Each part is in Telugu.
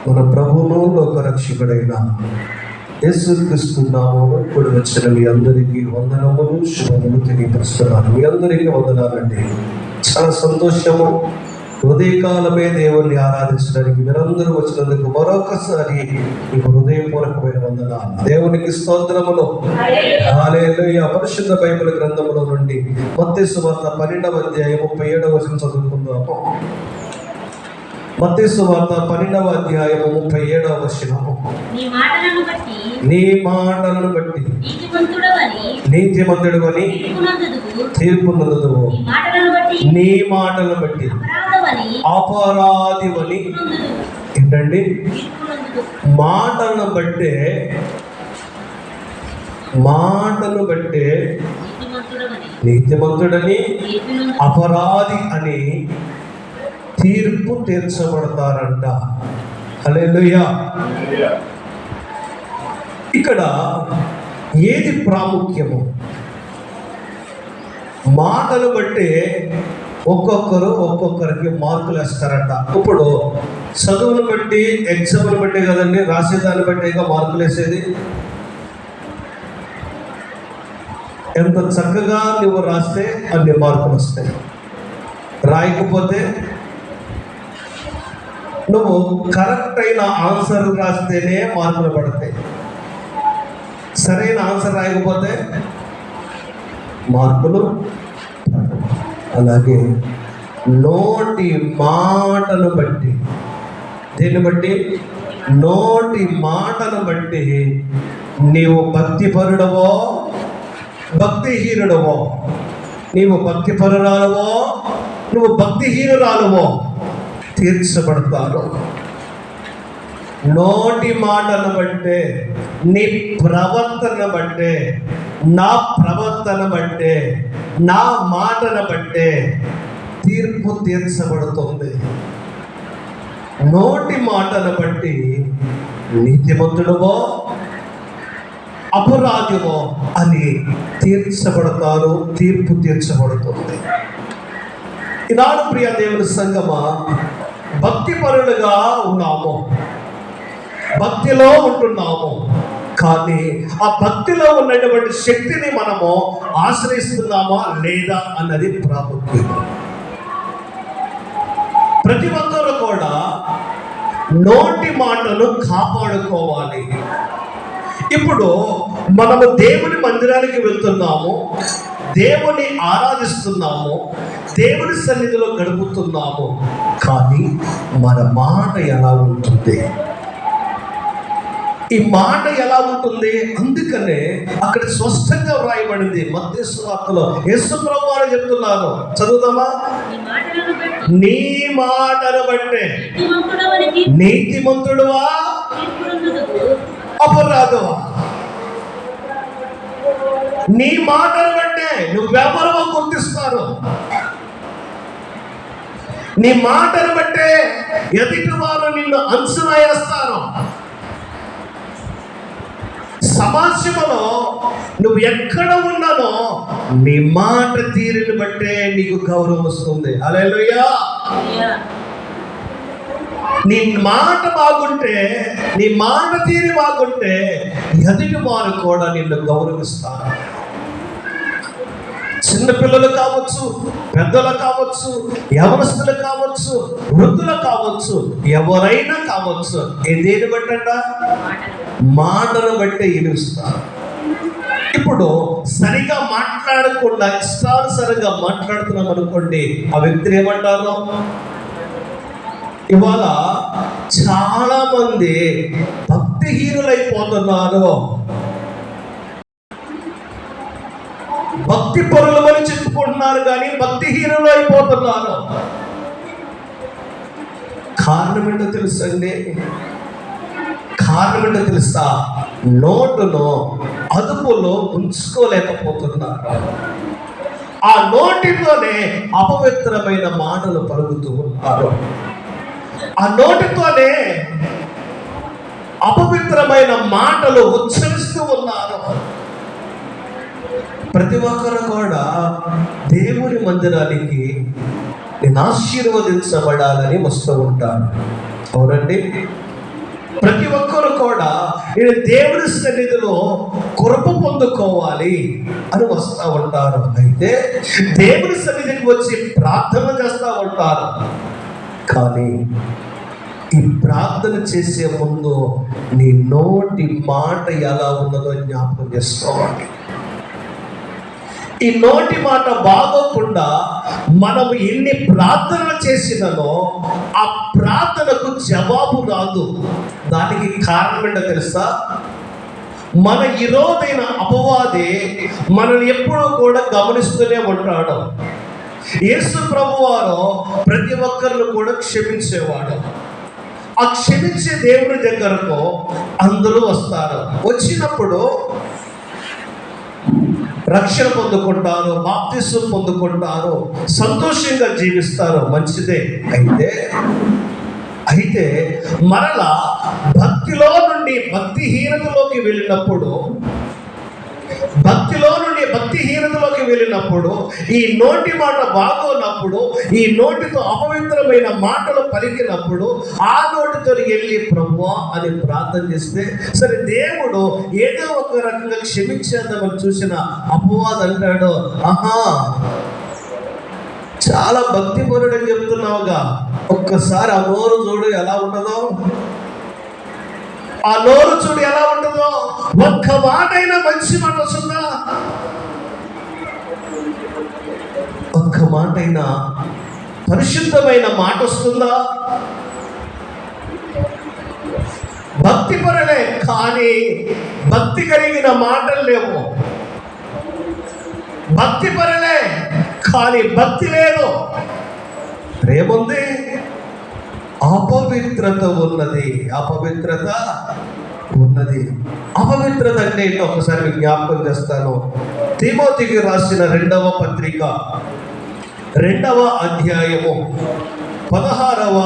మన ప్రభువును లోకరక్షకుడైన యేసుక్రీస్తు నామములో కూడి వచ్చిన మీ అందరికీ వందనములు, శుభములు తెలియపరుస్తున్నాను. మీ అందరికీ వందనాలండి. చాలా సంతోషము. ఉదయకాలమే దేవుణ్ణి ఆరాధించడానికి మీరందరూ వచ్చినందుకు మరొకసారి మీకు హృదయపూర్వకమైన వందనాలు. దేవునికి స్తోత్రములు. హల్లెలూయా. పరిశుద్ధ బైబిల్ గ్రంథములో నుండి మత్తయి సువార్త 12వ అధ్యాయం 37వ వచనం చదువుకుందాము. మత్తయి సువార్త 12వ అధ్యాయం 37వ వచనము. నీ మాటలను బట్టి నీతిమంతుడవని తీర్పు నొందుదువు, నీ మాటలను బట్టి అపరాధివని. ఏంటండి? మాటలను బట్టే నీతిమంతుడని అపరాధి అని తీర్పు తీర్చబడతారంట. హల్లెలూయా. ఇక్కడ ఏది ప్రాముఖ్యము? మాటలు బట్టి ఒక్కొక్కరికి మార్కులు వేస్తారంట. ఇప్పుడు చదువును బట్టి, ఎగ్జామ్ను బట్టి కదండి రాసేదాన్ని బట్టి మార్కులు వేసేది. ఎంత చక్కగా నువ్వు రాస్తే అన్ని మార్కులు వస్తాయి. రాయకపోతే నువ్వు కరెక్ట్ అయిన ఆన్సర్ రాస్తేనే మార్కులు పడతాయి. సరైన ఆన్సర్ రాయకపోతే మార్కులు. అలాగే నోటి మాటను బట్టి, దీన్ని బట్టి నోటి మాటను బట్టి నీవు భక్తిపరుడవో భక్తిహీనుడవో, నీవు భక్తిపరురాలవో నువ్వు భక్తిహీనురాలవో తీర్చబడతారు. నోటి మాటను బట్టే, నీ ప్రవర్తన బట్టే, నా ప్రవర్తన బట్టే, నా మాటను బట్టే తీర్పు తీర్చబడుతుంది. నోటి మాటను బట్టి నీతిమంతుడవో అపరాధివో అని తీర్చబడతారు, తీర్పు తీర్చబడుతుంది. ఈనాడు ప్రియ దేవుని సంగమా, భక్తిపరులుగా ఉన్నాము, భక్తిలో ఉంటున్నాము. కానీ ఆ భక్తిలో ఉన్నటువంటి శక్తిని మనము ఆశ్రయిస్తున్నామా లేదా అన్నది ప్రాముఖ్యం. ప్రతి ఒక్కరు కూడా నోటి మాటను కాపాడుకోవాలి. ఇప్పుడు మనము దేవుని మందిరానికి వెళ్తున్నాము, దేవుని ఆరాధిస్తున్నాము, దేవుని సన్నిధిలో గడుపుతున్నాము. కానీ మన మాట ఎలా ఉంటుంది? ఈ మాట ఎలా ఉంటుంది? అందుకనే అక్కడ స్పష్టంగా వ్రాయబడింది మత్తయి సువార్తలో. యేసు ప్రభువు వారు చెప్తున్నారు, చదువుదామా? నీ మాటను బట్టే నీతిమంతుడువా అపరాధవా. నీ మాటను బట్టే నువ్వెవరో గుర్తిస్తారు. నీ మాటను బట్టే ఎదుటి వారు నిన్ను అంచనా వేస్తారు. సమాజంలో నువ్వు ఎక్కడ ఉన్నానో నీ మాట తీరుని బట్టే నీకు గౌరవం వస్తుంది. హల్లెలూయా. నీ మాట బాగుంటే, నీ మాట తీరి బాగుంటే ఎదుటి వారు కూడా నిన్ను గౌరవిస్తారు. చిన్నపిల్లలు కావచ్చు, పెద్దలు కావచ్చు, యవనస్తులు కావచ్చు, వృద్ధులు కావచ్చు, ఎవరైనా కావచ్చు. దేని బట్టంట? మాటను బట్టే ఇలుస్తారు. ఇప్పుడు సరిగా మాట్లాడకుండా ఇష్టానుసారంగా మాట్లాడుతున్నాం అనుకోండి, ఆ వ్యక్తిని ఏమంటారు? ఇవాళ చాలా మంది భక్తిహీనులైపోతున్నారు. భక్తి పరులమని చెప్పుకుంటున్నారు కానీ భక్తిహీనులు అయిపోతున్నారు. కారణం ఏంటో తెలుసండి? కారణం ఏంటో తెలుసా? నోటును అదుపులో ఉంచుకోలేకపోతున్నారు. ఆ నోటితోనే అపవిత్రమైన మాటలు పలుకుతూ ఉన్నారు. ఆ నోటితోనే అపవిత్రమైన మాటలు ఉచ్చరిస్తూ ఉన్నారు. ప్రతి ఒక్కరు కూడా దేవుని మందిరానికి నేను ఆశీర్వదించబడాలని వస్తూ ఉంటాను. అవునండి. ప్రతి ఒక్కరు కూడా నేను దేవుని సన్నిధిలో కృప పొందుకోవాలి అని వస్తూ ఉంటారు. అయితే దేవుని సన్నిధికి వచ్చి ప్రార్థన చేస్తూ ఉంటారు. కానీ ఈ ప్రార్థన చేసే ముందు నీ నోటి మాట ఎలా ఉన్నదో జ్ఞాపకం చేసుకోవాలి. ఈ నోటి మాట బాగోకుండా మనము ఎన్ని ప్రార్థనలు చేసినానో ఆ ప్రార్థనకు జవాబు రాదు. దానికి కారణం ఏంటో తెలుసా? మన ఈరోజైన అపవాది మనల్ని ఎప్పుడూ కూడా గమనిస్తూనే ఉంటాడు. యేసు ప్రభువారు ప్రతి ఒక్కరిని కూడా క్షమించేవాడు. ఆ క్షమించే దేవుని దగ్గరకు అందరూ వస్తారు. వచ్చినప్పుడు రక్షణ పొందుకుంటారు, బాప్తిసం పొందుకుంటారు, సంతోషంగా జీవిస్తారు, మంచిదే. అయితే మరలా భక్తిలో నుండి భక్తిహీనతలోకి వెళ్ళినప్పుడు ఈ నోటి మాట బాగోనప్పుడు, ఈ నోటితో అపవిత్రమైన మాటలు పలికినప్పుడు ఆ నోటితో వెళ్ళి ప్రభువా అని ప్రార్థన చేస్తే సరే దేవుడు ఏదో ఒక రకంగా క్షమించేద్దామని చూసిన అపవాది అంటాడు, ఆహా చాలా భక్తి పరుడని చెప్తున్నావుగా, ఒక్కసారి ఆ నోరు చూడు ఎలా ఉంటుందో, ఆ నోరు చూడు ఎలా ఉంటుందో, ఒక్క మాట అయినా మంచి మాట వస్తుందా? ఒక్క మాట అయినా పరిశుద్ధమైన మాట వస్తుందా? భక్తి పరులే కానీ భక్తి కలిగిన మాటలు లేవు. భక్తి పరులే కానీ భక్తి లేదు. ఏముంది? అపవిత్రత ఉన్నది. అపవిత్రత అంటే ఏంటో ఒకసారి మీకు జ్ఞాపకం చేస్తాను. తిమోతికి రాసిన 2వ పత్రిక 2వ అధ్యాయము 16వ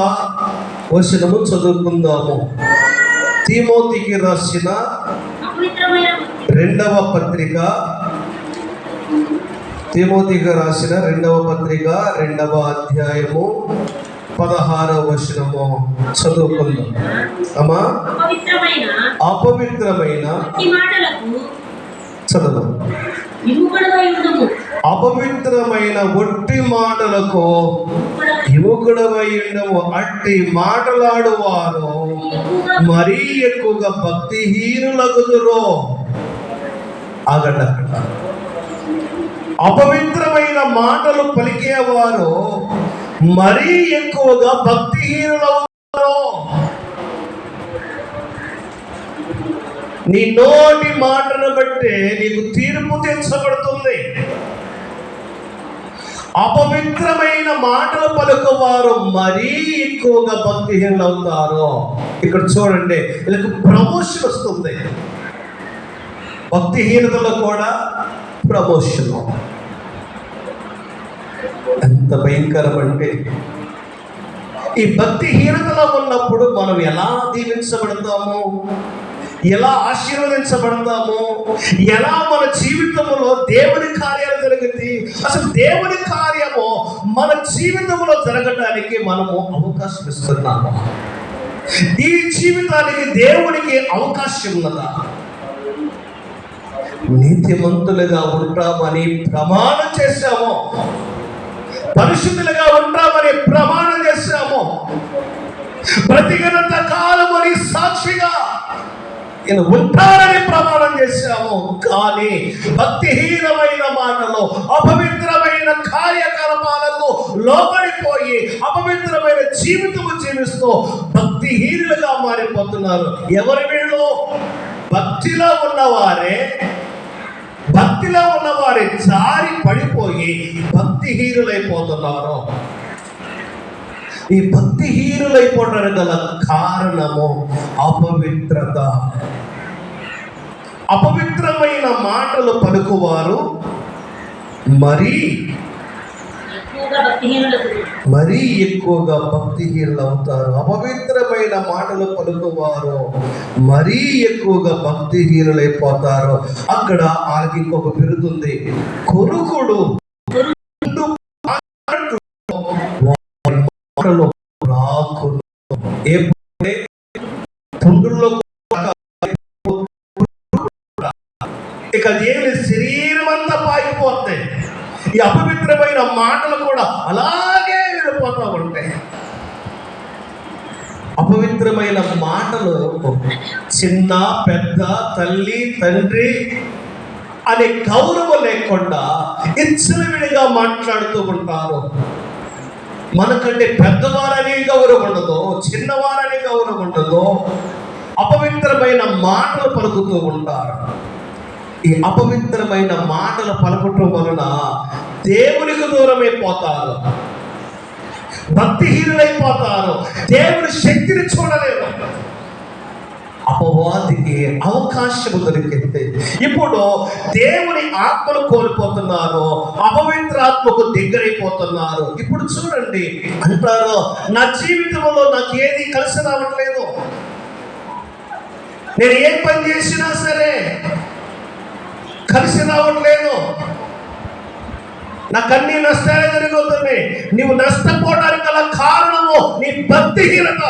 వచనము చదువుకుందాము. తిమోతికి రాసిన 2వ పత్రిక 2వ అధ్యాయము 16వ వచనము చదువుకుందాం. అమ్మా, అపవిత్రమైన చదువు. అపవిత్రమైన ఒట్టి మాటలకు యువకుడవై ఉండము. అట్టి మాటలాడువారు మరీ ఎక్కువగా భక్తిహీనులగుదురు. ఆగండి అక్కడ. అపవిత్రమైన మాటలు పలికేవారు మరీ ఎక్కువగా భక్తిహీనులవుతారు. నీ నోటి మాటను బట్టే నీకు తీర్పు తీర్చబడుతుంది. అపవిత్రమైన మాటలు పలుకువారు మరీ ఎక్కువగా భక్తిహీనులు అవుతారు. ఇక్కడ చూడండి, వీళ్ళకి ప్రమోషన్ వస్తుంది. భక్తిహీనతలో కూడా ప్రమోషన్. ఎంత భయంకరం అంటే, ఈ భక్తిహీనతలో ఉన్నప్పుడు మనం ఎలా దీవించబడతాము, ఎలా ఆశీర్వదించబడతాము, ఎలా మన జీవితంలో దేవుని కార్యాలు జరిగింది, అసలు దేవుని కార్యము మన జీవితంలో జరగడానికి మనము అవకాశం ఇస్తున్నాము. ఈ జీవితానికి దేవునికి అవకాశం ఉన్నదా? నీతిమంతులుగా ఉంటామని ప్రమాణం చేశాము, పరిశుద్ధులుగా ఉంటామని ప్రమాణం చేశాము, బ్రతికినంత కాలం అని సాక్షిగా ఉంటారని ప్రమాణం చేశాము. కానీ భక్తిహీనమైన మాటలు, అపవిత్రమైన కార్యకలాపాలకు లోబడిపోయి అపవిత్రమైన జీవితము జీవిస్తూ భక్తిహీనులుగా మారిపోతున్నారు. ఎవరి వీళ్ళు? భక్తిలో ఉన్నవారే జారి పడిపోయి భక్తిహీనులైపోతున్నారు. ఈ భక్తిహీనులైపోవడానికి గల కారణము అపవిత్రత. అపవిత్రమైన మాటలు పలుకువారు మరీ ఎక్కువగా భక్తిహీనులు అవుతారు. అపవిత్రమైన మాటలు పలుకువారు మరీ ఎక్కువగా భక్తిహీనులైపోతారు. అక్కడ వాళ్ళకి ఇంకొక బిరుదుంది, కొరుకుడు. పుండుల్లో ఇక దేవుని శరీరం అంతా పాకిపోతాయి. ఈ అపవిత్రమైన మాటలు కూడా అలాగే వెళ్ళిపోతూ ఉంటాయి. అపవిత్రమైన మాటలు చిన్న పెద్ద తల్లి తండ్రి అనే గౌరవం లేకుండా ఇచ్చలవిడిగా మాట్లాడుతూ ఉంటారు. మనకంటే పెద్దవారని గౌరవం ఉండదు, చిన్నవారని గౌరవం ఉండదు. అపవిత్రమైన మాటలు పలుకుతూ ఉంటారు. ఈ అపవిత్రమైన మాటలు పలకటం వలన దేవునికి దూరమైపోతారు, భక్తిహీనులైపోతారు, దేవుని శక్తిని చూడలేరు. అపవాదికి అవకాశం దొరికింది. ఇప్పుడు దేవుని ఆత్మను కోల్పోతున్నారు, అపవిత్రాత్మకు దగ్గరైపోతున్నారు. ఇప్పుడు చూడండి, అంటారు నా జీవితంలో నాకు ఏది కలిసి రావట్లేదు, నేను ఏం పని చేసినా సరే కలిసి రావట్లేదు, నాకు అన్ని నష్టాలే జరుగుతుంది. నీవు నష్టపోవడానికి గల కారణము నీ భక్తిహీనత.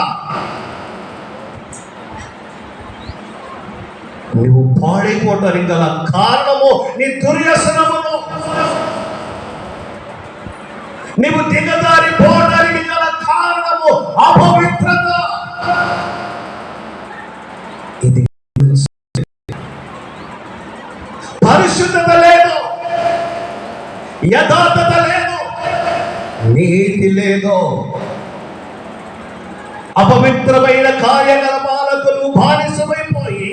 నువ్వు పాడైపోవడానికి గల కారణము నీ దుర్వ్యసనములు. నీవు దిగజారిపోవడానికి గల కారణము అపవిత్రత. ఇది పరిశుద్ధత లేదు, యథార్థత లేదు, నీతి లేదు. అపవిత్రమైన కార్యకలాపాలకు బానిసమైపోయి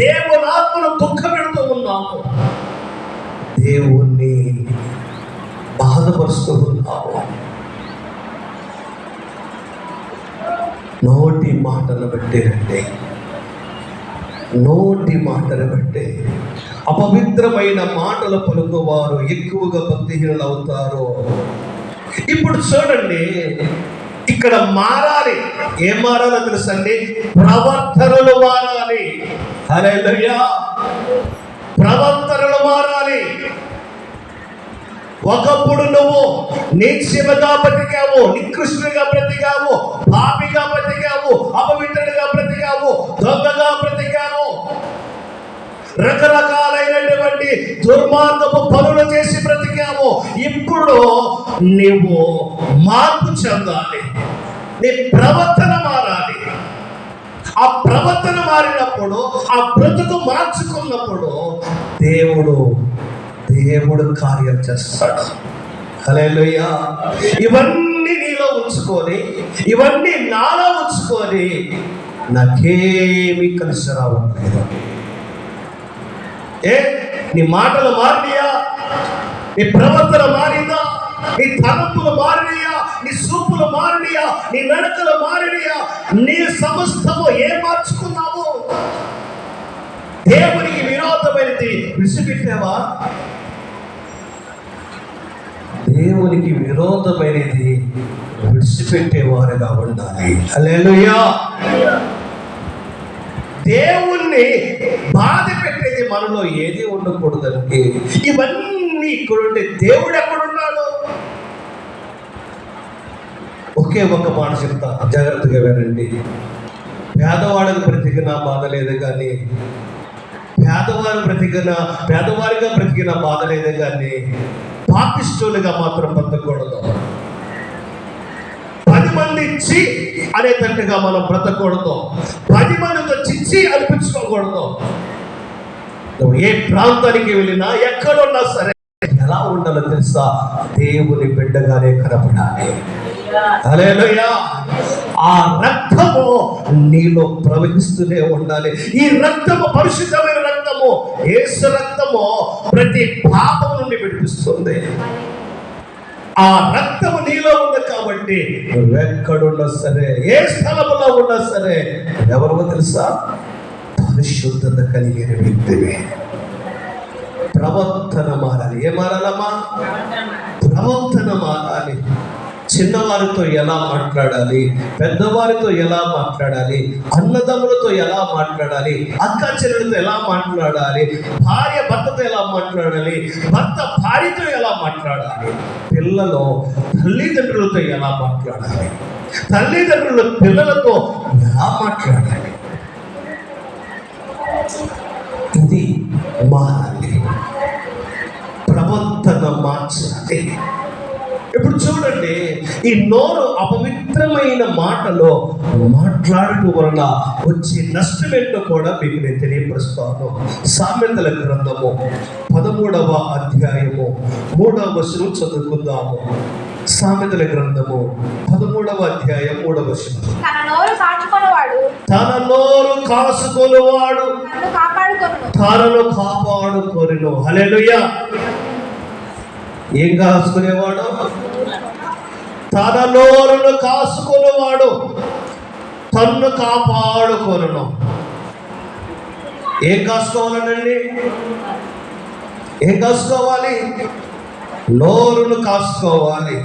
దేవుని ఆత్మను దుఃఖపెడుతూ ఉన్నాము, దేవుణ్ణి బాధపరుస్తూ ఉన్నాము. నోటి మాటలు బట్టేనండి, నోటి మాటలు బట్టే అపవిత్రమైన మాటలు పలుకువారు ఎక్కువగా భక్తిహీనులు అవుతారు. ఇప్పుడు చూడండి, ఇక్కడ మారాలి. ఏం మారాలో తెలుసండి? ప్రవర్తనలు మారాలి. హల్లెలూయా, ప్రవర్తనలు మారాలి. ఒకప్పుడు నువ్వు నీచముగా బ్రతికావు, నికృష్టుడిగా బ్రతికావు, పాపిగా బ్రతికావు, అపవిత్రుడిగా బ్రతికావు, దొంగగా బ్రతికావు, రకరకాలైనటువంటి దుర్మార్గపు పనులు చేసి బ్రతికావు. ఇప్పుడు నీవు మార్పు చెందాలి, నీ ప్రవర్తన మారాలి. ఆ ప్రవర్తన మారినప్పుడు, ఆ బ్రతుకు మార్చుకున్నప్పుడు దేవుడు కార్యం చేస్తాడు. హల్లెలూయా. ఇవన్నీ నీలో ఉంచుకొని, ఇవన్నీ నాలో ఉంచుకొని నాకేమీ కలిసి రావట్లేదు. నీ మాటలు మారినయా? నీ ప్రవర్తన మారిందా? నీ తలంపులు మారినయా? నీ చూపులు మారినయా? నీ నడకలు మారినయా? నీ సమస్తము ఏం మార్చుకున్నావు? దేవునికి విరోధమైనది విడిచిపెట్టావా? దేవునికి విరోధమైనది విడిచిపెట్టేవారుగా ఉండాలి. హల్లెలూయా. దేవుణ్ణి బాధ పెట్టేది మనలో ఏది ఉండకూడదంటే ఇవన్నీ ఇక్కడుండే దేవుడు ఎక్కడున్నాడు? ఒకే ఒక మాట చెప్తా, జాగ్రత్తగా వినండి. పేదవాడికి బ్రతికిన బాధ లేదు కానీ, పేదవారిగా బ్రతికిన బాధ లేదు కానీ, పాపిష్టులుగా మాత్రం బ్రతకూడదు. 10 మంది ఇచ్చి అనేటట్టుగా మనం బ్రతకూడదు. 10 మందితో చిచ్చి అనిపించుకోకూడదు. నువ్వు ఏ ప్రాంతానికి వెళ్ళినా, ఎక్కడున్నా సరే ఎలా ఉండాలో తెలుసా? దేవుని బిడ్డగానే కనపడాలి. హల్లెలూయా. ఆ రక్తము నీలో ప్రవహిస్తూనే ఉండాలి. ఈ రక్తము పరిశుద్ధమైన రక్తము, యేసు రక్తము ప్రతి పాపం నుండి విడిపిస్తుంది. ఆ రక్తము నీలో ఉంది కాబట్టి నువ్వెక్కడున్నా సరే, ఏ స్థలంలో ఉన్నా సరే, ఎవరో తెలుసా? పరిశుద్ధత కలిగిన వ్యక్తివే. ప్రవర్తన మారాలి. ఏ మారాలమ్మా? ప్రవర్తన మారాలి. చిన్నవారితో ఎలా మాట్లాడాలి, పెద్దవారితో ఎలా మాట్లాడాలి, అన్నదమ్ములతో ఎలా మాట్లాడాలి, అక్క చెల్లెలతో ఎలా మాట్లాడాలి, భార్య భర్తతో ఎలా మాట్లాడాలి, భర్త భార్యతో ఎలా మాట్లాడాలి, పిల్లలు తల్లిదండ్రులతో ఎలా మాట్లాడాలి, తల్లిదండ్రులు పిల్లలతో ఎలా మాట్లాడాలి. ఇది మారాలి, ప్రవర్తన మార్చాలి. ఇప్పుడు చూడండి, ఈ నోరు అపవిత్రమైన మాటలో మాట్లాడటం వలన వచ్చే నష్టం ఏంటో కూడా మీకు నేను తెలియపరుస్తాను. సామెతల గ్రంథము 13వ అధ్యాయము 3వ వచనం చదువుకుందాము. సామెతల గ్రంథము 13వ అధ్యాయం 3వ వచనం. తన నోరు కాసుకొనువాడు తనను కాపాడుకొనును. హల్లెలూయా. ఏం కాసుకునేవాడు? తన నోరును కాసుకునేవాడు తన్ను కాపాడుకొనును. ఏం కాసుకోవాలండి? ఏం కాసుకోవాలి? నోరును కాసుకోవాలి.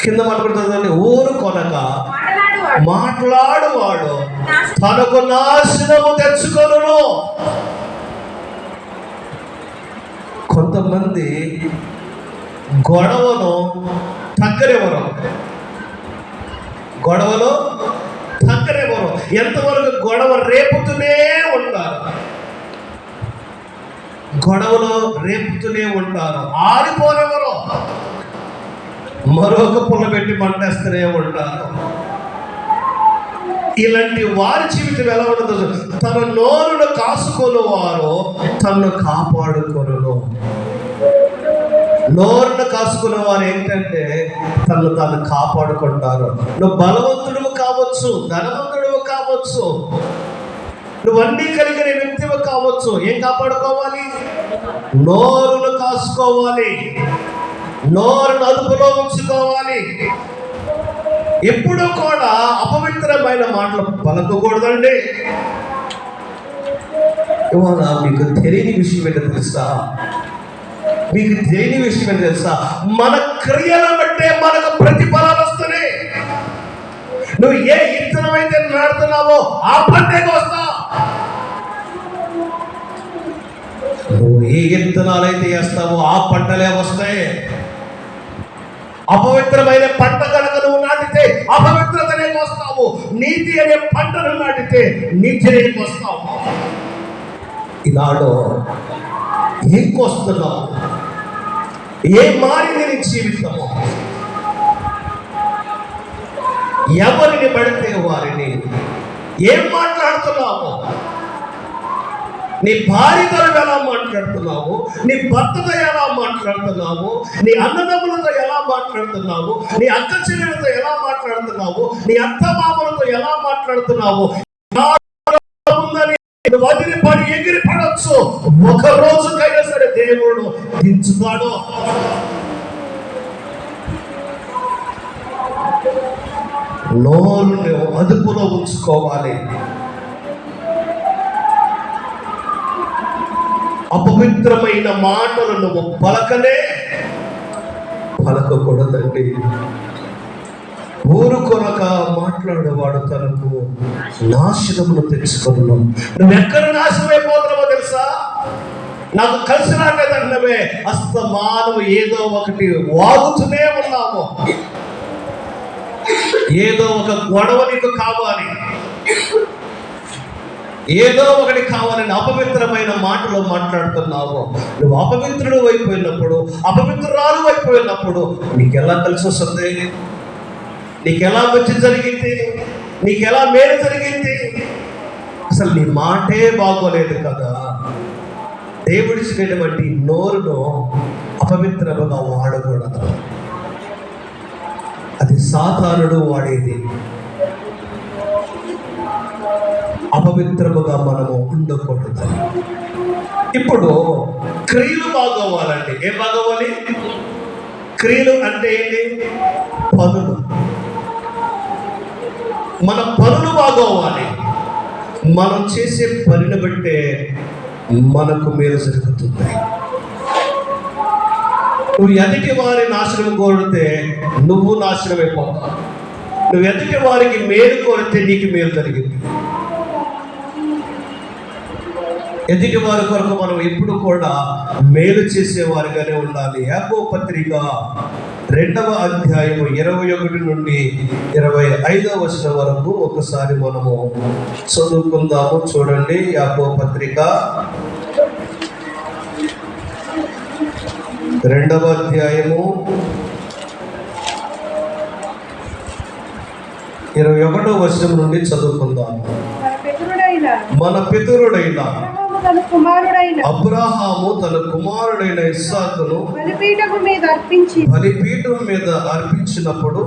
కింద మాట్లాడుతుందండి, ఊరు కొనక మాట్లాడువాడు తనకు నాశనము తెచ్చుకొనును. కొంతమంది గొడవను తగ్గరెవరు, ఎంతవరకు గొడవ రేపుతూనే ఉంటారు, ఆరిపోరెవరు, మరొక పుల్ల పెట్టి మంటేస్తూనే ఉంటారు. ఇలాంటి వారి జీవితం ఎలా ఉండదు? తన నోరును కాసుకొనువారు తన్ను కాపాడుకొనును. నోరును కాసుకునే వారు ఏంటంటే తను తాను కాపాడుకుంటారు. నువ్వు బలవంతుడు కావచ్చు, ధనవంతుడు కావచ్చు, నువ్వు అన్నీ కలిగిన వ్యక్తివి కావచ్చు. ఏం కాపాడుకోవాలి? నోరును కాసుకోవాలి, నోరును అదుపులో ఉంచుకోవాలి. ఎప్పుడు కూడా అపవిత్రమైన మాటలు పలకకూడదండి. ఇవాళ మీకు తెలియని విషయం ఏంటో తెలుసా? మన క్రియల బట్టే మనకు ప్రతిఫలాలు వస్తున్నాయి. నువ్వు ఏ విత్తనం అయితే నాడుతున్నావో ఆ పంటే వస్తావు. నువ్వు ఏ విత్తనాలు అయితే వేస్తావో ఆ పంటలే వస్తాయి. అపవిత్రమైన పంట కనుక నువ్వు నాటితే అపవిత్రతనే వస్తావు. నీతి అనే పంటను నాటితే నీతినే వస్తావు. ఈనాడు ఏం కోస్తున్నావు? ఏం మారింది నీ జీవితము? ఎవరిని పడితే వారిని ఏం మాట్లాడుతున్నావు? నీ భార్యతో ఎలా మాట్లాడుతున్నావు? నీ భర్తతో ఎలా మాట్లాడుతున్నావు? నీ అన్నదమ్ములతో ఎలా మాట్లాడుతున్నావు? నీ అక్క చెల్లెలతో ఎలా మాట్లాడుతున్నావు? నీ అత్త మామలతో ఎలా మాట్లాడుతున్నావు? వదిలిపడి ఎగిరి పడవచ్చు, ఒక రోజుకైనా సరే దేవుడు దించుతాడు. నోరుని అదుపులో ఉంచుకోవాలి. అపవిత్రమైన మాటలు నువ్వు పలకకూడదండి. ఊరు కొనక మాట్లాడేవాడు తనకు నాశనమును తెచ్చుకొనును. నువ్వెక్కడ నాశనమైపోతున్నావో తెలుసా? నాకు కలిసి రాలేదన్నవే అస్తమానం ఏదో ఒకటి వాగుతూనే ఉన్నాము. ఏదో ఒక గొడవ నీకు కావాలి, ఏదో ఒకటి కావాలని అపవిత్రమైన మాటలు మాట్లాడుతున్నావు. నువ్వు అపవిత్రుడు అయిపోయినప్పుడు, అపవిత్రురాలు అయిపోయినప్పుడు నీకెలా కలిసి వస్తుంది? నీకెలా మంచి జరిగింది? నీకెలా మేలు జరిగింది? అసలు నీ మాటే బాగోలేదు కదా. దేవుడిచ్చినటువంటి నోరును అపవిత్రముగా వాడకూడదు. అది సాతానుడు వాడేది. అపవిత్రముగా మనము ఉండకూడదు. ఇప్పుడు క్రియలు బాగోవాలండి. ఏం బాగోవాలి? క్రియలు అంటే ఏంటి? పనులు. మన పనులు బాగోవాలి. మనం చేసే పనిని బట్టే మనకు మేలు జరుగుతుంది. నువ్వు ఎదుటి వారి నాశనం కోరితే నువ్వు నాశనం అయిపోతావు. నువ్వు ఎదుటి వారికి మేలు కోరితే నీకు మేలు జరిగింది. ఎదుటి వారి కొరకు మనం ఎప్పుడు కూడా మేలు చేసేవారిగానే ఉండాలి. యాకోబు పత్రిక 2వ అధ్యాయము 21 నుండి 25వ వచనం వరకు ఒకసారి మనము చదువుకుందాము. చూడండి, యాకోబు పత్రిక 2వ అధ్యాయము 21వ వచనం నుండి చదువుకుందాము. మన పితరుడైన అబ్రహాము తన కుమారుడైన ఇస్సాకును బలిపీఠం మీద అర్పించినప్పుడు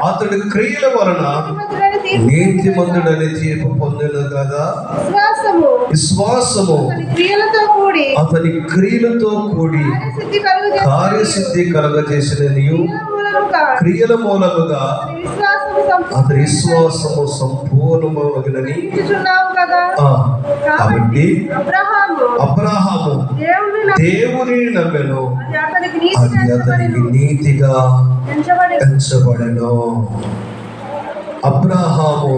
అతడి క్రియల వలన నీతిమంతుడని తీర్పు పొందిన కదా. విశ్వాసము అతని క్రియలతో కూడి కార్యసిద్ధి కలగజేసిన క్రియల మూలముగా అతని విశ్వాసము సంపూర్ణమగునని. కాబట్టి అబ్రహాము దేవుని నమ్మెను, అది అతనికి నీతిగా ఎంచబడెను. అబ్రహాము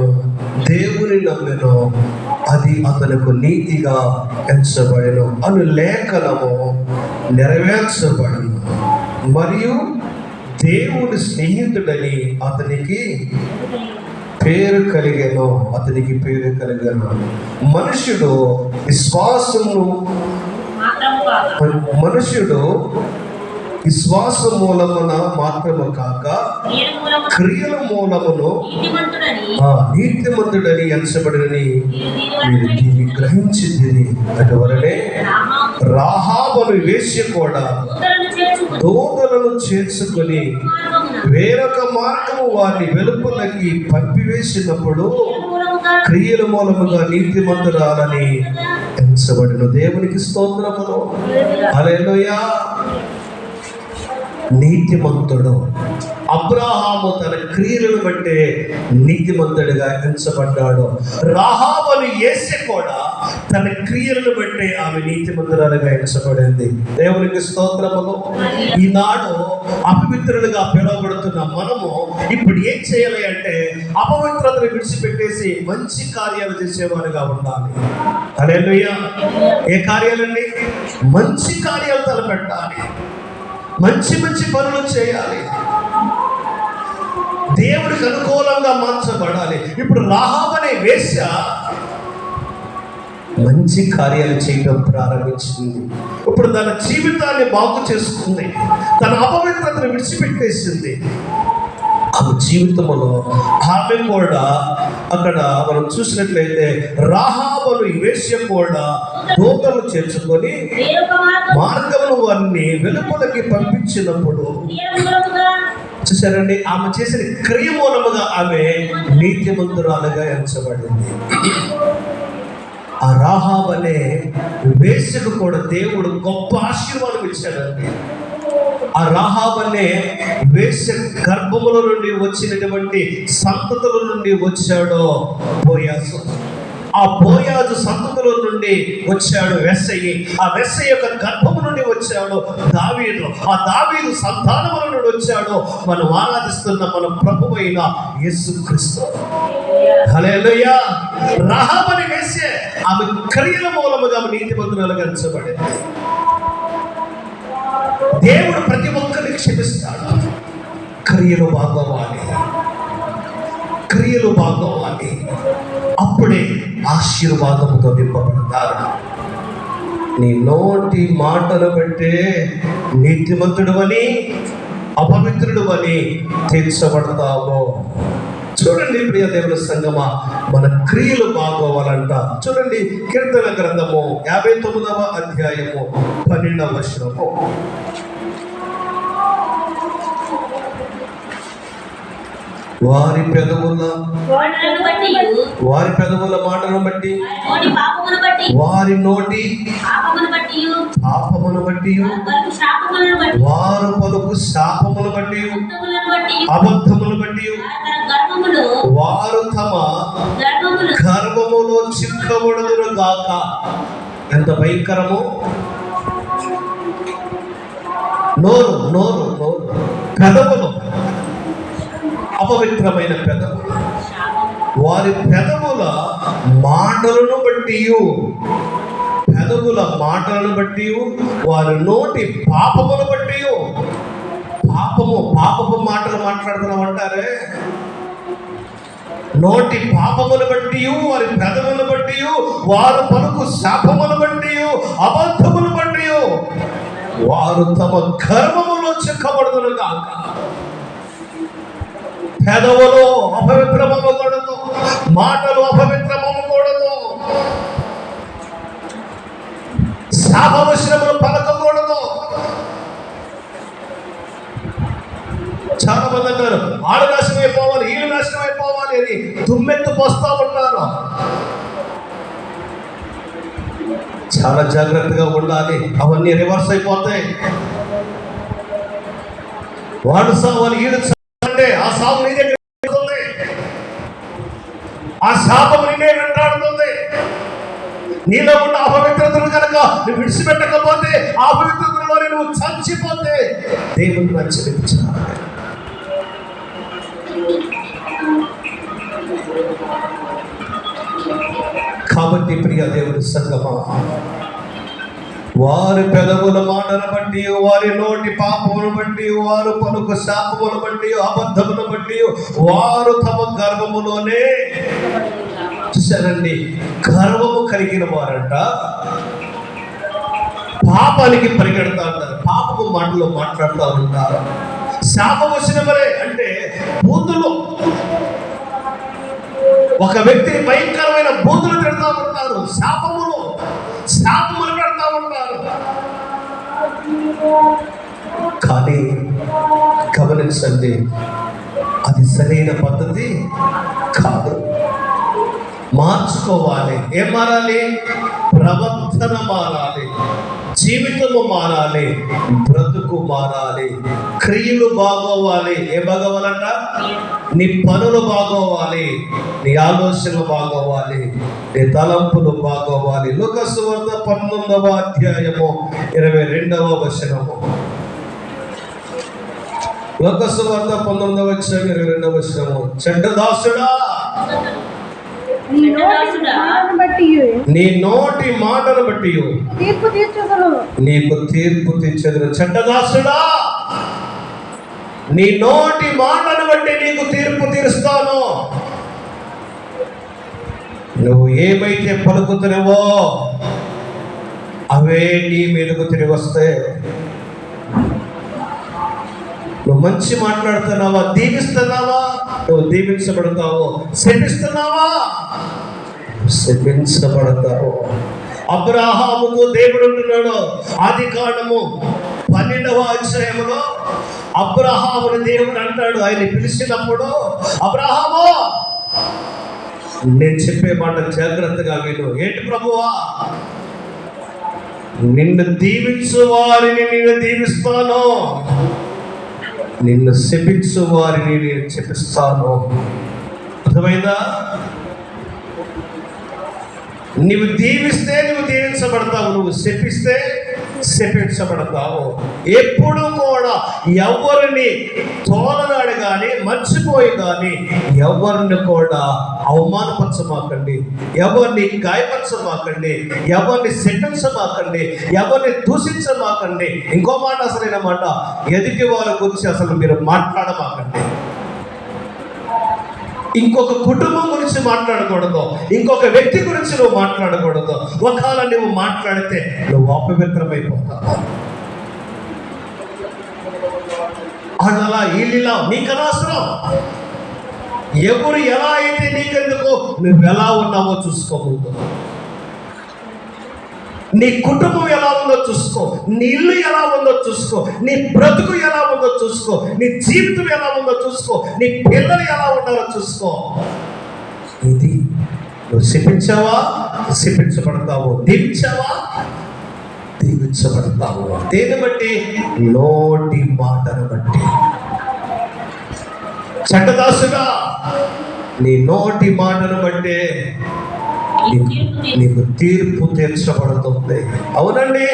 దేవుని నమ్మెను, అది అతనికి నీతిగా ఎంచబడెను అను లేఖనము నెరవేర్చబడెను. మరియు దేవుని స్నేహితుడని అతనికి పేరు కలిగెను. మనుషుడు విశ్వాస మూలమున మాత్రము కాక క్రియల మూలమును నీతిమంతుడని ఎంచబడినని మీరు దీన్ని గ్రహించింది. అటువలనే రాహాబును వేశ్య కూడా దూతలను చేర్చుకొని వేరొక మార్గము వారిని వెలుపలకి పంపివేసినప్పుడు క్రియల మూలముగా నీతిమంతురాలని ఎంచబడిన. దేవునికి స్తోత్రములు. హల్లెలూయా. నీతిమంతుడు అబ్రహాము తన క్రియలను బట్టే నీతిమంతుడిగా ఎంచబడ్డాడు. రాహాబును యేసే కూడా తన క్రియలను బట్టే ఆమె నీతిమంతురాలుగా ఎంచబడింది. దేవునికి స్తోత్రములు. ఈనాడు అపవిత్రులుగా పిలువబడుతున్న మనము ఇప్పుడు ఏం చేయాలి అంటే అపవిత్రతను విడిచిపెట్టేసి మంచి కార్యాలు చేసేవారుగా ఉండాలి. హల్లెలూయా. ఏ కార్యాలండి? మంచి కార్యాలు తలపెట్టాలి, మంచి మంచి పనులు చేయాలి, దేవుడికి అనుకూలంగా మార్చబడాలి. ఇప్పుడు రాహాబు అనే వేశ్య మంచి కార్యాలు చేయడం ప్రారంభించింది. ఇప్పుడు తన జీవితాన్ని బాగు చేసుకుంది, తన అపవిత్రతను విడిచిపెట్టేసింది. ఆమె జీవితంలో ఆమె కూడా అక్కడ మనం చూసినట్లయితే రాహాబును వేశ్య కూడా దూతలు చేర్చుకొని మార్గమును వారిని వెలుపలకి పంపించినప్పుడు చూసారండి, ఆమె చేసిన క్రియ మూలముగా ఆమె నీతిమంతురాలుగా ఎంచబడింది. ఆ రాహాబు అనే వేశ్యకు కూడా దేవుడు గొప్ప ఆశీర్వాదం ఇచ్చాడండి. ఆ రాహాబు అనే వేశ్య గర్భముల నుండి వచ్చినటువంటి సంతతుల నుండి వచ్చాడో బోయాజు. ఆ బోయాజు సంతతుల నుండి వచ్చాడు వెస్సయి. ఆ వెస్సయి యొక్క గర్భము నుండి వచ్చాడు దావీదు. ఆ దావీదు సంతానముల నుండి వచ్చాడు మనం ఆరాధిస్తున్న మన ప్రభువైన యేసుక్రీస్తు. హల్లెలూయా. రాహాబు అనే వేశ్య ఆమె క్రియల మూలముగా నీతిమంతురాలుగా ఎంచబడింది. దేవుడు ప్రతి ఒక్కరిని క్షమిస్తాడు. క్రియలు బాగోవాలి, అప్పుడే ఆశీర్వాదముతో నింపబడతారు. నీ నోటి మాటలు బట్టే నీతిమంతుడు అని అపవిత్రుడు అని తీర్చబడతావు. చూడండి ప్రియ దేవుని సంగమా, మన క్రియలు బాగోవాలంట. చూడండి, కీర్తన గ్రంథము 59వ అధ్యాయము 12వ వచనము. వారి పెదవుల మాటను బట్టి వారి నోటి పాపమును బట్టి వారు పలుకు శాపమును బట్టి అబద్ధమును బట్టి వారు తమ గర్భములో చిక్కబడుదురు గాక. ఎంత భయంకరము! నోరు పెదవులు, అపవిత్రమైన పెదవులు, వారి పెదవుల మాటలను బట్టి వారి నోటి పాపమును బట్టి పాపపు మాటలు మాట్లాడుతున్నాం అంటారే, నోటి పాపమును బట్టి, వారి పెదవులను బట్టి, వారు పలుకు శాపమును బట్టి, అబద్ధమును బట్టి వారు తమ గర్వములో చిక్కబడుదురు గాక. పెదవులు అపవిత్రమవ్వకూడదు, మాటలు అపవిత్రమవ్వకూడదు, శాపవచనములు పలకకూడదు. చాలా మంది అంటారు ఆడు నాశనం అయిపోవాలి, ఈడు నాశనం అయిపోవాలి అని దుమ్మెత్తు పోస్తా ఉంటారు. చాలా జాగ్రత్తగా ఉండాలి, అవన్నీ రివర్స్ అయిపోతాయి. వాడు సావాలి, ఈడు అంటే ఆ సాగు నీ దగ్గర ఉంటుంది, ఆ శాపం నిన్నే వెంటాడుతుంది. నీలో ఉన్న అపవిత్రతను కనుక నువ్వు విడిచిపెట్టకపోతే, ఆ అపవిత్రతలో నువ్వు చచ్చిపోతే దేవునికి నచ్చనిపించాలి. కాబట్టి ప్రియ దేవుని సంగమా, వారి పెదవుల మాటను బట్టి, వారి నోటి పాపమును బట్టి, వారు పలుకు శాపమును బట్టి, అబద్ధమును బట్టి వారు తమ గర్వములోనే, చూశారండి, గర్వము కలిగిన వారంట పాపానికి పరిగెడతా ఉంటారు, పాపపు మాటలు మాట్లాడుతూ ఉంటారు. శాపవచనములే అంటే బూతులు, ఒక వ్యక్తిని భయంకరమైన బూతులు పెడతా ఉంటారు, శాపములు పెడతా ఉంటారు. కానీ గమనించండి, అది సరైన పద్ధతి కాదు. మార్చుకోవాలి. ఏం మారాలి? ప్రవర్తన మారాలి, జీవితము మారాలి, బ్రతుకు మారాలి, క్రియలు బాగోవాలి. ఏం బాగోవాలంట? నీ పనులు బాగోవాలి, నీ ఆలోచనలు బాగోవాలి, నీ తలంపులు బాగోవాలి. లూకా సువార్త 19వ అధ్యాయము 22వ వచనము. లూకా సువార్త 19వ అధ్యాయం 22వ వచనము. చెడ్డదాసుడా, నీ నోటి మాటను బట్టి నీకు తీర్పు తీర్చెదను. చెడ్డదాసుడా, నీ నోటి మాటను బట్టి నీకు తీర్పు తీరుస్తాను. నువ్వు ఏమైతే పలుకుతున్నావో అవే నీ మీదకు తిరిగి వస్తాయి. నువ్వు మంచి మాట్లాడుతున్నావా, దీవిస్తున్నావా, నువ్వు దీవించబడతావు. శపిస్తున్నావా, శపించబడతావు. అబ్రహాముకు దేవుడు ఉంటున్నాడు. ఆదికాండము 12వ అధ్యాయములో అబ్రహాముని దేవుడు అంటాడు, ఆయన పిలిచినప్పుడు, అబ్రహాము నేను చెప్పే మాట జాగ్రత్తగా విను. ఏంటి ప్రభువా? నిన్ను దీవించు వారిని నేను దీవిస్తాను, నిన్ను శపించు వారిని నేను శపిస్తాను. అర్థమైందా? నువ్వు దీవిస్తే నువ్వు దీవించబడతావు, నువ్వు శపిస్తే శపించబడతావు. ఎప్పుడు కూడా ఎవరిని తోలనాడు కానీ, మర్చిపోయి కానీ ఎవరిని కూడా అవమానపరచమాకండి, ఎవరిని గాయపరచమాకండి, ఎవరిని శపించమాకండి, ఎవరిని దూషించమాకండి. ఇంకో మాట, అసలైన మాట, ఎదుటి వారి గురించి అసలు మీరు మాట్లాడమాకండి. ఇంకొక కుటుంబం గురించి మాట్లాడకూడదు, ఇంకొక వ్యక్తి గురించి నువ్వు మాట్లాడకూడదు. ఒకవేళ నువ్వు మాట్లాడితే నువ్వు అపవిత్రమైపోతావు. అలా వీళ్ళిలా నీకు అనవసరం. ఎవరు ఎలా అయితే నీకెందుకు, నువ్వు ఎలా ఉన్నావో చూసుకోకూడదు. నీ కుటుంబం ఎలా ఉందో చూసుకో, నీ ఇల్లు ఎలా ఉందో చూసుకో, నీ బ్రతుకు ఎలా ఉందో చూసుకో, నీ జీవితం ఎలా ఉందో చూసుకో, నీ పిల్లలు ఎలా ఉన్నారో చూసుకో. ఇది నువ్వు శపించావా, శపించబడతావు. దీవించావా, దీవించబడతావు. దేని బట్టి? నోటి మాటను బట్టి. చెడ్డదాసుగా నీ నోటి మాటను బట్టే నీకు తీర్పు తీర్చబడుతుంది. అవునండి,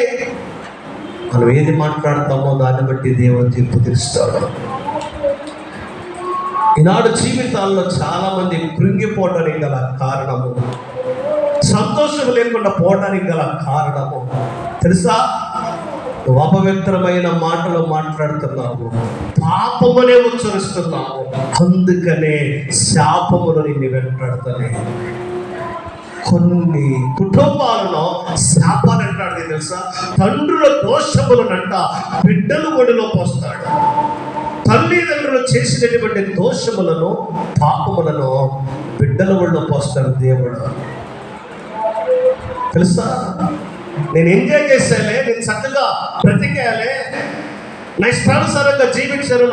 మనం ఏది మాట్లాడతామో దాన్ని బట్టి దేవుడు తీర్పు తీరుస్తాడు. ఈనాడు జీవితాల్లో చాలా మంది కృంగిపోవడానికి గల కారణము, సంతోషం లేకుండా పోవడానికి గల కారణము తెలుసా? అపవిత్రమైన మాటలు మాట్లాడుతున్నావు, పాపమునే ఉచ్చరిస్తున్నావు, అందుకనే శాపములు నిన్ను వెంటాడుతాయి. కొన్ని కుటుంబాలను శాపాలు అంటాడు తెలుసా? తండ్రుల దోషములనంట బిడ్డలు ఒడిలో పోస్తాడు. తల్లిదండ్రులు చేసినటువంటి దోషములను, పాపములను బిడ్డల ఒడిలో పోస్తాడు దేవుడు. తెలుసా? నేను ఎంజాయ్ చేశాలే, నేను చక్కగా బ్రతికేయాలే, నా ఇష్టానుసారంగా జీవించాను,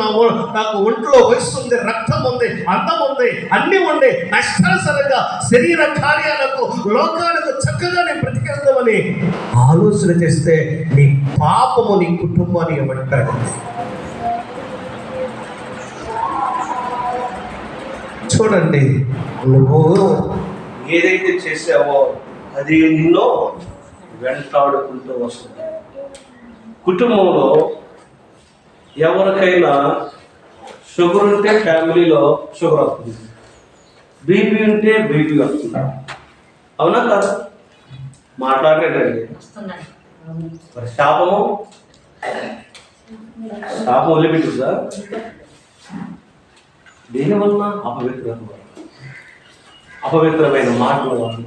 నాకు ఒంట్లో వయసు ఉంది, రక్తం ఉంది, అందం ఉంది, అన్నీ ఉంది, నా ఇష్టానుసారంగా శరీర కార్యాలకు, లోకాలకు చక్కగా నేను బ్రతికేస్తామని ఆలోచన చేస్తే నీ పాపము నీ కుటుంబాన్ని ఏమంటాడు? చూడండి, నువ్వు ఏదైతే చేసావో అది నిన్ను వెంటాడుకుంటూ వస్తుంది. కుటుంబంలో ఎవరికైనా షుగర్ ఉంటే ఫ్యామిలీలో షుగర్ వస్తుంది, బీపీ ఉంటే బీపీ వస్తుంది. అవునా కాదు? మాట్లాడలేదండి. మరి శాపం వదిలిపెట్టిందా? దేనివల్ల? అపవిత్రమైన మాటల వలన,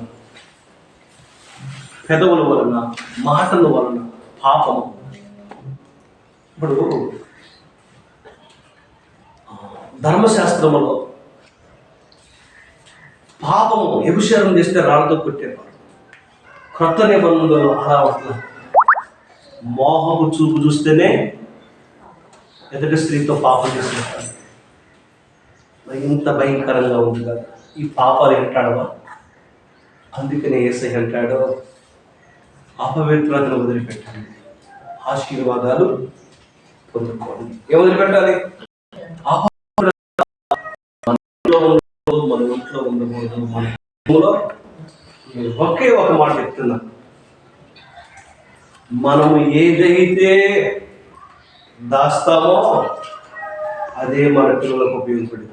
పెదవుల వలన, మాటల వలన పాపము. ఇప్పుడు ధర్మశాస్త్రములో పాపము వ్యభిచారం చేస్తే రాళ్ళతో కొట్టేవారు. క్రొత్త నిబంధనలో అలా అట్లా మోహపు చూపు చూస్తేనే ఎదుటి స్త్రీతో పాపం చేస్తున్నారు. ఇంత భయంకరంగా ఉంది కదా ఈ పాపాలు అంటాడవా? అందుకనే యేసయ్య అంటాడు, అపవిత్రతను వదిలిపెట్టండి, ఆశీర్వాదాలు పొందుకోండి. ఏం వదిలిపెట్టాలి? మన ఇంట్లో ఉండకూడదు. మన ఇంట్లో ఒకే ఒక మాట చెప్తున్నా, మనము ఏదైతే దాస్తామో అదే మన పిల్లలకు ఉపయోగపడుతుంది.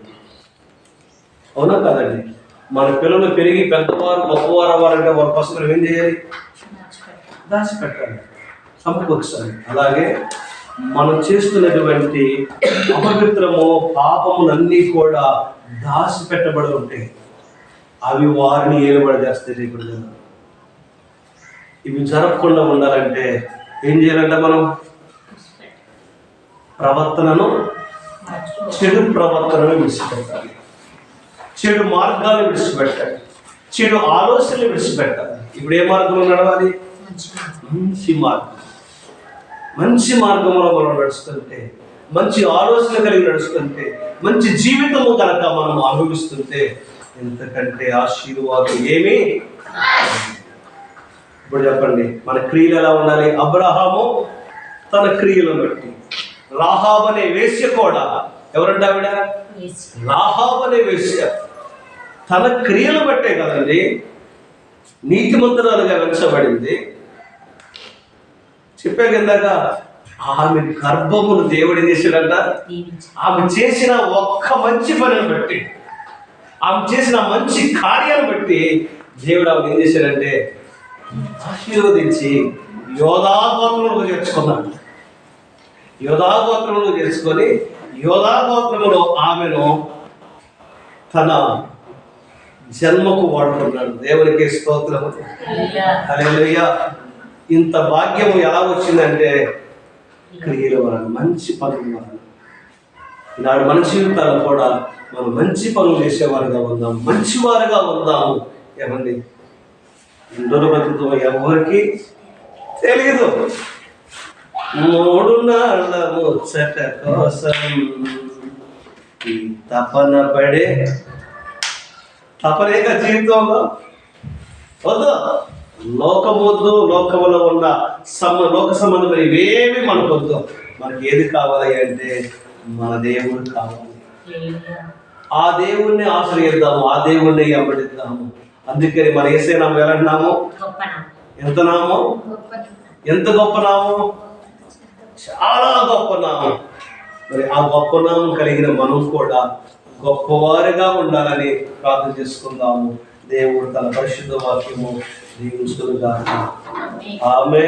అవునా కాదండి? మన పిల్లలు పెరిగి పెద్దవారు గొప్పవారు అవ్వాలంటే వారి కోసం మనం ఏం చేయాలి? దాచిపెట్టాలి, సమకూర్చాలి. అలాగే మనం చేస్తున్నటువంటి అపవిత్రము, పాపములన్నీ కూడా దాచిపెట్టబడి ఉంటాయి. అవి వారిని ఏలుబడి చేస్తాయి. ఇప్పుడు ఇవి జరగకుండా ఉండాలంటే ఏం చేయాలంటే మనం చెడు ప్రవర్తనను విడిచిపెట్టాలి, చెడు మార్గాలు విడిచిపెట్టాలి, చెడు ఆలోచనలు విడిచిపెట్టాలి. ఇప్పుడు ఏ మార్గంలో నడవాలి? మంచి మార్గంలో మనం నడుస్తుంటే, మంచి ఆలోచన కలిగి నడుస్తుంటే, మంచి జీవితము కనుక మనం అనుభవిస్తుంటే ఎంతకంటే ఆశీర్వాదం ఏమీ. ఇప్పుడు చెప్పండి, మన క్రియలు ఎలా ఉండాలి? అబ్రహాము తన క్రియలను బట్టి, రాహాబు అనే వేశ్య కూడా, ఎవరంటే ఆవిడ? రాహాబు అనే వేశ్య, తన క్రియలు బట్టే కదండి నీతిమంతురాలుగా వెంచబడింది. చెప్పాక ఇందాక ఆమె గర్భమును దేవుడు ఏం చేశాడంట? ఆమె చేసిన ఒక్క మంచి పనిని బట్టి, ఆమె చేసిన మంచి కార్యాన్ని బట్టి దేవుడు ఆమె ఏం చేశాడంటే ఆశీర్వదించి యోధాగోత్రంలో చేర్చుకున్నాడు. యోధాగోత్రంలో చేర్చుకొని యోధాగోత్రంలో ఆమెను తన జన్మకు వాడుకున్నాడు. దేవునికి స్తోత్రం, హల్లెలూయా. ఇంత భాగ్యము ఎలా వచ్చిందంటే క్రియల వలన, మంచి పనుల వలన. ఈనాడు మన జీవితాలు కూడా మనం మంచి పనులు చేసేవారుగా ఉందాం, మంచివారుగా ఉందాము. ఏమండి, ఇందులో బతుకుతో ఎవరికి తెలియదు. 3 నాళ్ళ ముచ్చట కోసం ఈ తపన పడే తపనేక జీవితంలో వద్దు. లోకమొద్దు, లోకములో ఉన్న లోక సంబంధమైన ఇవేమి మనకొద్దు. మనకి ఏది కావాలి అంటే మన దేవుడు కావాలి. ఆ దేవుణ్ణి ఆశ్రయిద్దాము, ఆ దేవుణ్ణి వెంబడిద్దాము. అందుకని మన యేసయ్య నామం ఎలా అంటున్నాము? ఎంత నామం? ఎంత గొప్ప నామం? చాలా గొప్ప నామం. మరి ఆ గొప్ప నామం కలిగిన మనం కూడా గొప్పవారిగా ఉండాలని ప్రార్థన చేసుకుందాము. దేవుడు తన పరిశుద్ధ వాక్యము దీవించుగాక. ఆమేన్.